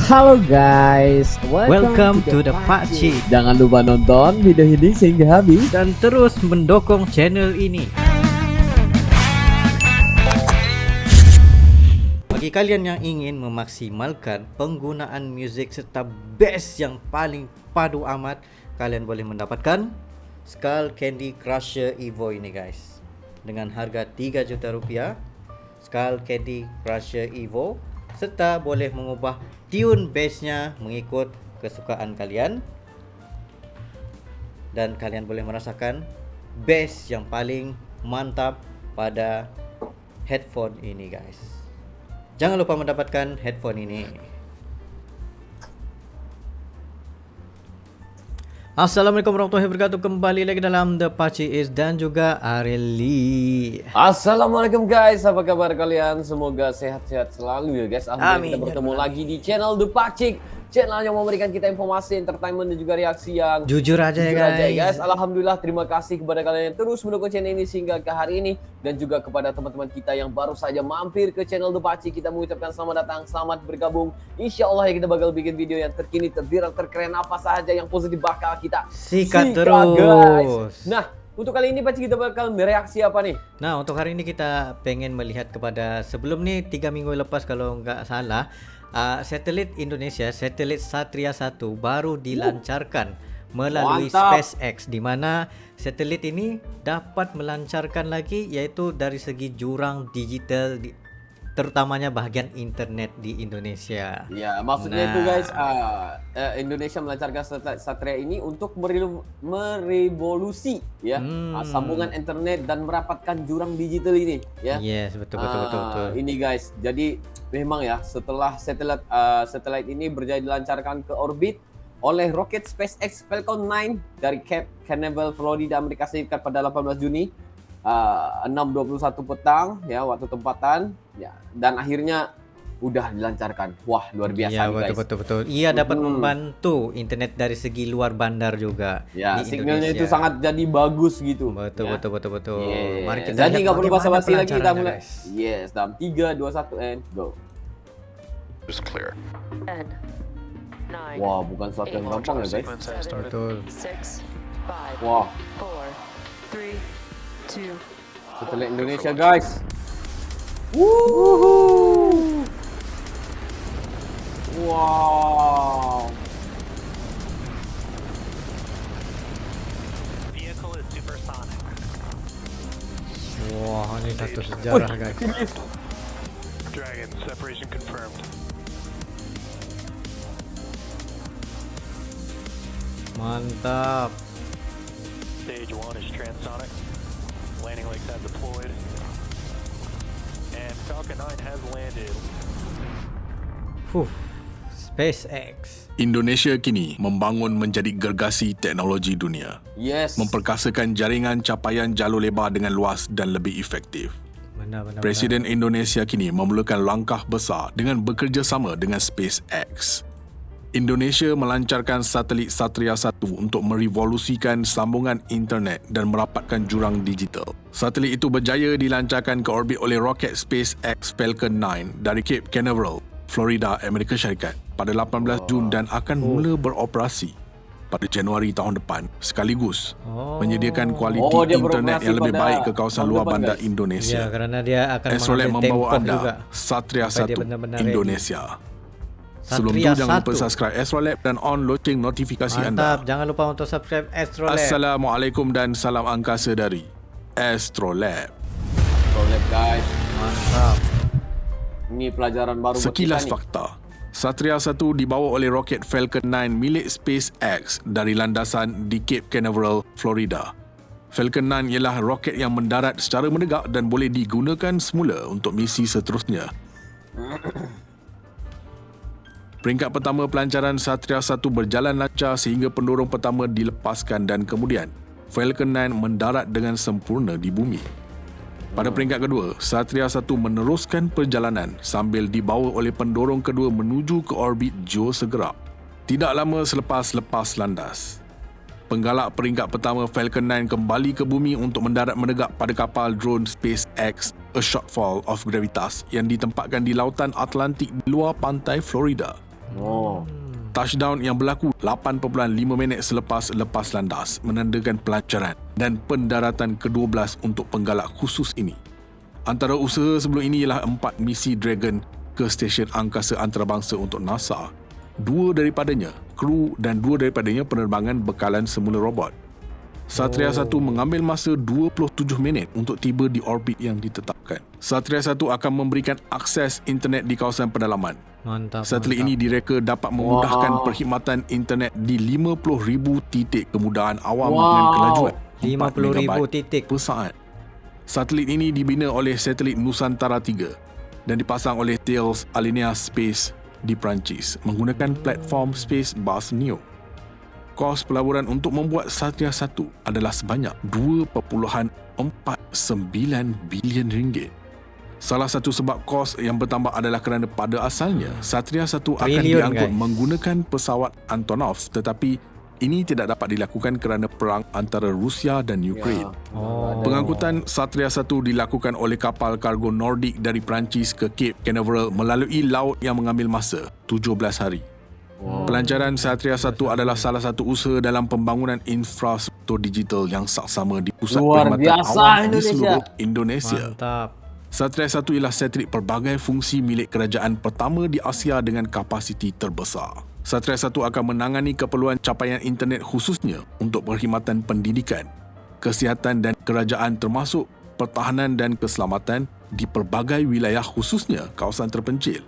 Halo guys, Welcome to the Pakcik. Jangan lupa nonton video ini sehingga habis Dan terus mendukung channel ini. Bagi kalian yang ingin memaksimalkan penggunaan muzik serta bass yang paling padu amat, kalian boleh mendapatkan Skull Candy Crusher Evo ini guys. Dengan harga 3 juta rupiah, Skull Candy Crusher Evo, serta boleh mengubah tune bassnya mengikut kesukaan kalian. Dan kalian boleh merasakan bass yang paling mantap pada headphone ini guys. Jangan lupa mendapatkan headphone ini. Assalamualaikum warahmatullahi wabarakatuh. Kembali lagi dalam The Pakcik Is dan juga Areli. Assalamualaikum guys, apa kabar kalian? Semoga sehat-sehat selalu ya guys. Alhamdulillah Amin, kita bertemu ya lagi di channel The Pakcik, channel yang memberikan kita informasi, entertainment dan juga reaksi yang Jujur aja ya guys. Alhamdulillah, terima kasih kepada kalian yang terus mendukung channel ini sehingga ke hari ini, dan juga kepada teman-teman kita yang baru saja mampir ke channel The Pakcik, kita mengucapkan selamat datang, selamat bergabung. Insya Allah ya kita bakal bikin video yang terkini, terviral, terkeren, apa saja yang positif bakal kita Sikat terus guys. Nah, untuk kali ini Pakcik kita bakal mereaksi apa nih? Nah, untuk hari ini kita pengen melihat kepada sebelum nih 3 minggu lepas kalau nggak salah, satelit Indonesia, satelit Satria 1 baru dilancarkan melalui Mantap. SpaceX, di mana satelit ini dapat melancarkan lagi yaitu dari segi jurang digital terutamanya bahagian internet di Indonesia. Ya, maksudnya itu guys, Indonesia melancarkan Satria ini untuk merevolusi ya sambungan internet dan merapatkan jurang digital ini ya. Yes, betul. Ini guys, jadi memang ya setelah satelit ini berjaya dilancarkan ke orbit oleh roket SpaceX Falcon 9 dari Cape Canaveral, Florida, Amerika Serikat pada 18 Juni 6.21 petang ya waktu tempatan ya, dan akhirnya udah dilancarkan. Wah, luar biasa ya, nih guys. betul. Ia dapat membantu internet dari segi luar bandar juga Ya, di signalnya Indonesia. itu sangat jadi bagus gitu. Betul. Yeah. Mari kita Jadi lihat nggak perlu bagaimana basa-basi lagi, kita pelancarannya, mulai. guys. Yes, dalam 3, 2, 1 and go. Is clear. 10, 9, Wah, bukan sesuatu yang gampang ya guys. Sequence has started. Betul. 6, 5, Wah, 4, 3, 2, satelit Indonesia guys. Woohoo! Wow. Vehicle is supersonic. Wah, ini satu sejarah guys. Dragon, separation confirmed. Mantap. Stage 1 is transonic. Landing legs have deployed. And Falcon 9 has landed. SpaceX. Indonesia kini membangun menjadi gergasi teknologi dunia, Yes. memperkasakan jaringan capaian jalur lebar dengan luas dan lebih efektif. Benar. Presiden Indonesia kini memulakan langkah besar dengan bekerjasama dengan SpaceX. Indonesia melancarkan satelit Satria 1 untuk merevolusikan sambungan internet dan merapatkan jurang digital. Satelit itu berjaya dilancarkan ke orbit oleh roket SpaceX Falcon 9 dari Cape Canaveral, Florida, Amerika Syarikat pada 18 Jun dan akan mula beroperasi pada Januari tahun depan, sekaligus menyediakan kualiti dia internet beroperasi yang lebih pada baik ke kawasan tahun luar depan, bandar guys. Indonesia. Ya, kerana dia akan Astrolab mengambil membawa tempoh anda juga Satria sampai dia 1 benar-benar ready. Indonesia. Sebelum Satria tu jangan lupa 1. subscribe Astrolab dan on lonceng notifikasi Mantap, anda. jangan lupa untuk subscribe Astrolab. Assalamualaikum dan salam angkasa dari Astrolab. Prolab guys. Mantap. Ini pelajaran baru buat Sekilas kita nih. fakta. Satria 1 dibawa oleh roket Falcon 9 milik SpaceX dari landasan di Cape Canaveral, Florida. Falcon 9 ialah roket yang mendarat secara menegak dan boleh digunakan semula untuk misi seterusnya. Peringkat pertama pelancaran Satria 1 berjalan lancar sehingga pendorong pertama dilepaskan dan kemudian Falcon 9 mendarat dengan sempurna di bumi. Pada peringkat kedua, Satria 1 meneruskan perjalanan sambil dibawa oleh pendorong kedua menuju ke orbit geosegerak. Tidak lama selepas landas, penggalak peringkat pertama Falcon 9 kembali ke bumi untuk mendarat menegak pada kapal drone SpaceX A Shortfall of Gravitas yang ditempatkan di lautan Atlantik di luar pantai Florida. Oh. Touchdown yang berlaku 8.5 minit selepas lepas landas menandakan pelancaran dan pendaratan ke-12 untuk penggalak khusus ini. Antara usaha sebelum ini ialah 4 misi Dragon ke stesen angkasa antarabangsa untuk NASA. 2 daripadanya kru dan 2 daripadanya penerbangan bekalan semula robot. Satria 1 mengambil masa 27 minit untuk tiba di orbit yang ditetapkan. Satria 1 akan memberikan akses internet di kawasan pedalaman. Mantap. Satelit ini direka dapat memudahkan perkhidmatan internet di 50,000 titik kemudahan awam dengan kelajuan 50,000 MB titik per saat. Satelit ini dibina oleh satelit Nusantara 3 dan dipasang oleh Thales Alenia Space di Perancis menggunakan platform Space Bus Neo. Kos pelaburan untuk membuat Satria 1 adalah sebanyak 2.49 bilion ringgit. Salah satu sebab kos yang bertambah adalah kerana pada asalnya Satria 1 akan Triliun, diangkut guys. menggunakan pesawat Antonov, tetapi ini tidak dapat dilakukan kerana perang antara Rusia dan Ukraine. Oh. Pengangkutan Satria 1 dilakukan oleh kapal kargo Nordic dari Perancis ke Cape Canaveral melalui laut yang mengambil masa 17 hari. Pelancaran Satria 1 adalah salah satu usaha dalam pembangunan infrastruktur digital yang saksama di pusat Luar perkhidmatan biasa awam di Indonesia. seluruh Indonesia. Mantap. Satria 1 ialah satelit pelbagai fungsi milik kerajaan pertama di Asia dengan kapasiti terbesar. Satria 1 akan menangani keperluan capaian internet khususnya untuk perkhidmatan pendidikan, kesihatan dan kerajaan termasuk pertahanan dan keselamatan di pelbagai wilayah khususnya kawasan terpencil.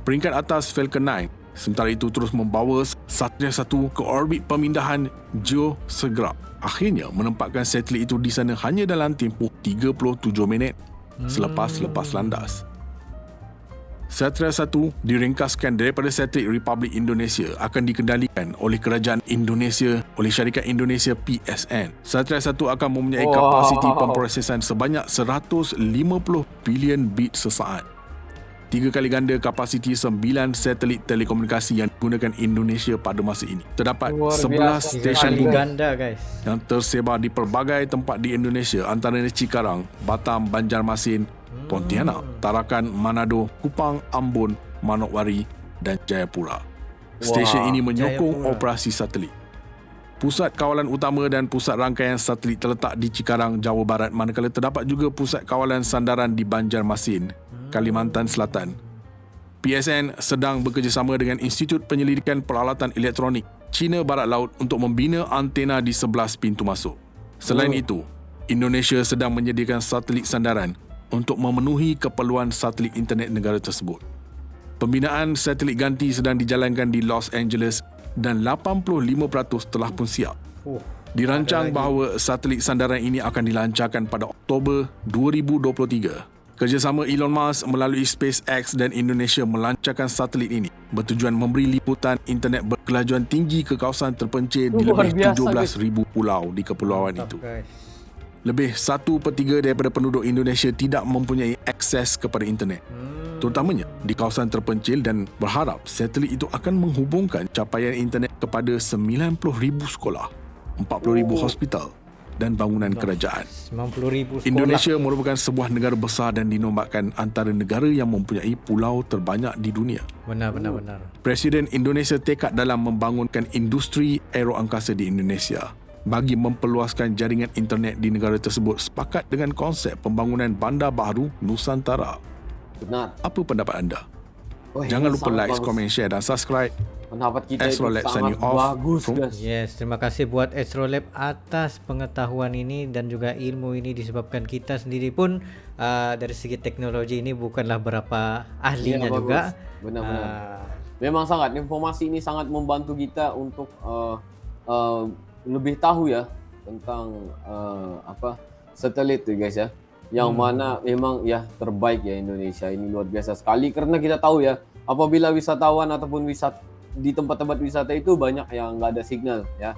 Peringkat atas Falcon 9 sementara itu terus membawa Satria 1 ke orbit pemindahan geosegrap. Akhirnya menempatkan satelit itu di sana hanya dalam tempoh 37 minit selepas landas. Satria 1 diringkaskan daripada satelit Republik Indonesia akan dikendalikan oleh Kerajaan Indonesia oleh syarikat Indonesia PSN. Satria 1 akan mempunyai kapasiti pemprosesan sebanyak 150 bilion bit sesaat. 3 kali ganda kapasiti 9 satelit telekomunikasi yang digunakan Indonesia pada masa ini. Terdapat Luar 11 biasa. stesen Kali bumi ganda guys. yang tersebar di pelbagai tempat di Indonesia antaranya Cikarang, Batam, Banjarmasin, Pontianak, Tarakan, Manado, Kupang, Ambon, Manokwari dan Jayapura. Stesen ini menyokong Jayapura. operasi satelit. Pusat kawalan utama dan pusat rangkaian satelit terletak di Cikarang, Jawa Barat, manakala terdapat juga pusat kawalan sandaran di Banjarmasin, Kalimantan Selatan. PSN sedang bekerjasama dengan Institut Penyelidikan Peralatan Elektronik China Barat Laut untuk membina antena di 11 pintu masuk. Selain itu, Indonesia sedang menyediakan satelit sandaran untuk memenuhi keperluan satelit internet negara tersebut. Pembinaan satelit ganti sedang dijalankan di Los Angeles dan 85% telah pun siap. Dirancang bahawa satelit sandaran ini akan dilancarkan pada Oktober 2023. Kerjasama Elon Musk melalui SpaceX dan Indonesia melancarkan satelit ini bertujuan memberi liputan internet berkelajuan tinggi ke kawasan terpencil di Luar lebih biasa, 17,000 pulau di kepulauan itu. Guys. Lebih 1/3 daripada penduduk Indonesia tidak mempunyai akses kepada internet, terutamanya di kawasan terpencil, dan berharap satelit itu akan menghubungkan capaian internet kepada 90,000 sekolah, 40,000 hospital dan bangunan kerajaan. 90,000 sekolah. Indonesia merupakan sebuah negara besar dan dinobatkan antara negara yang mempunyai pulau terbanyak di dunia. Benar. Presiden Indonesia tekad dalam membangunkan industri aeroangkasa di Indonesia. Bagi memperluaskan jaringan internet di negara tersebut sepakat dengan konsep pembangunan Bandar Baharu Nusantara. Benar. Apa pendapat anda? Oh, Jangan ini lupa sangat like, bagus. komen, share dan subscribe. Pendapat kita itu Astrolab signing sangat off bagus from- guys. Yes, terima kasih buat Astrolab atas pengetahuan ini dan juga ilmu ini, disebabkan kita sendiri pun dari segi teknologi ini bukanlah berapa ahlinya Bagus. juga. Benar-benar. Memang sangat informasi ini sangat membantu kita untuk lebih tahu ya tentang satelit tuh guys ya. Yang mana memang ya terbaik ya Indonesia ini, luar biasa sekali karena kita tahu ya apabila wisatawan ataupun di tempat-tempat wisata itu banyak yang nggak ada signal ya.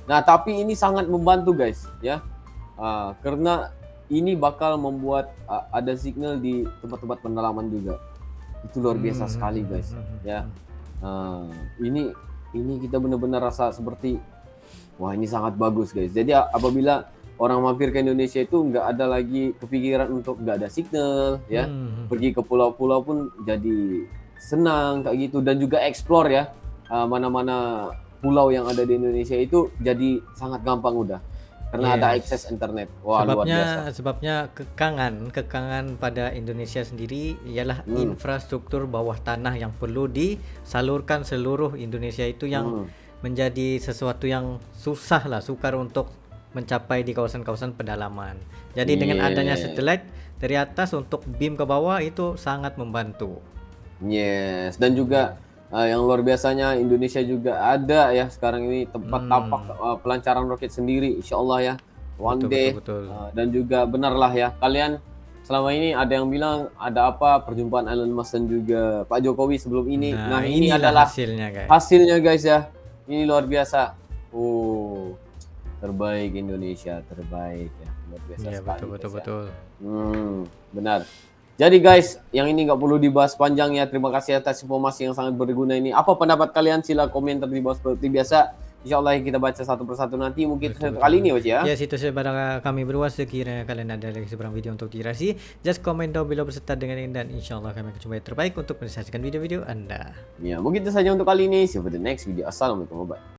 Nah tapi ini sangat membantu guys ya, karena ini bakal membuat ada signal di tempat-tempat pendalaman juga. Itu luar biasa sekali guys ya. Ini kita benar-benar rasa seperti wah ini sangat bagus guys. Jadi apabila orang mampir ke Indonesia itu nggak ada lagi kepikiran untuk nggak ada signal ya, pergi ke pulau-pulau pun jadi senang kayak gitu, dan juga explore ya mana-mana pulau yang ada di Indonesia itu jadi sangat gampang udah karena ada Yes. akses internet. Wah, luar biasa. Sebabnya kekangan pada Indonesia sendiri ialah infrastruktur bawah tanah yang perlu disalurkan seluruh Indonesia itu yang menjadi sesuatu yang sukar untuk mencapai di kawasan-kawasan pedalaman. Jadi dengan adanya satelit dari atas untuk beam ke bawah itu sangat membantu. Yes, dan juga yang luar biasanya Indonesia juga ada ya sekarang ini tempat tapak pelancaran roket sendiri, insya Allah ya one day. Betul. Dan juga benarlah ya kalian selama ini ada yang bilang ada apa perjumpaan Elon Musk dan juga Pak Jokowi sebelum ini. Nah, ini inilah adalah hasilnya guys. guys ya. Ini luar biasa. Terbaik Indonesia, terbaik ya, luar biasa Iya, sekali. betul. Benar. Jadi guys, yang ini nggak perlu dibahas panjang ya. Terima kasih atas informasi yang sangat berguna ini. Apa pendapat kalian? Sila komentar di bawah seperti biasa. Insya Allah kita baca satu persatu nanti. Mungkin satu kali ini Wajah. Ya, itu saja kami berdua. Sekiranya kalian ada lagi seberang video untuk dirasi, just comment down below berserta dengan ini, dan insya Allah kami akan coba yang terbaik untuk menyaksikan video-video Anda. Ya, mungkin itu saja untuk kali ini. See you for the next video. Assalamualaikum warahmatullahi wabarakatuh.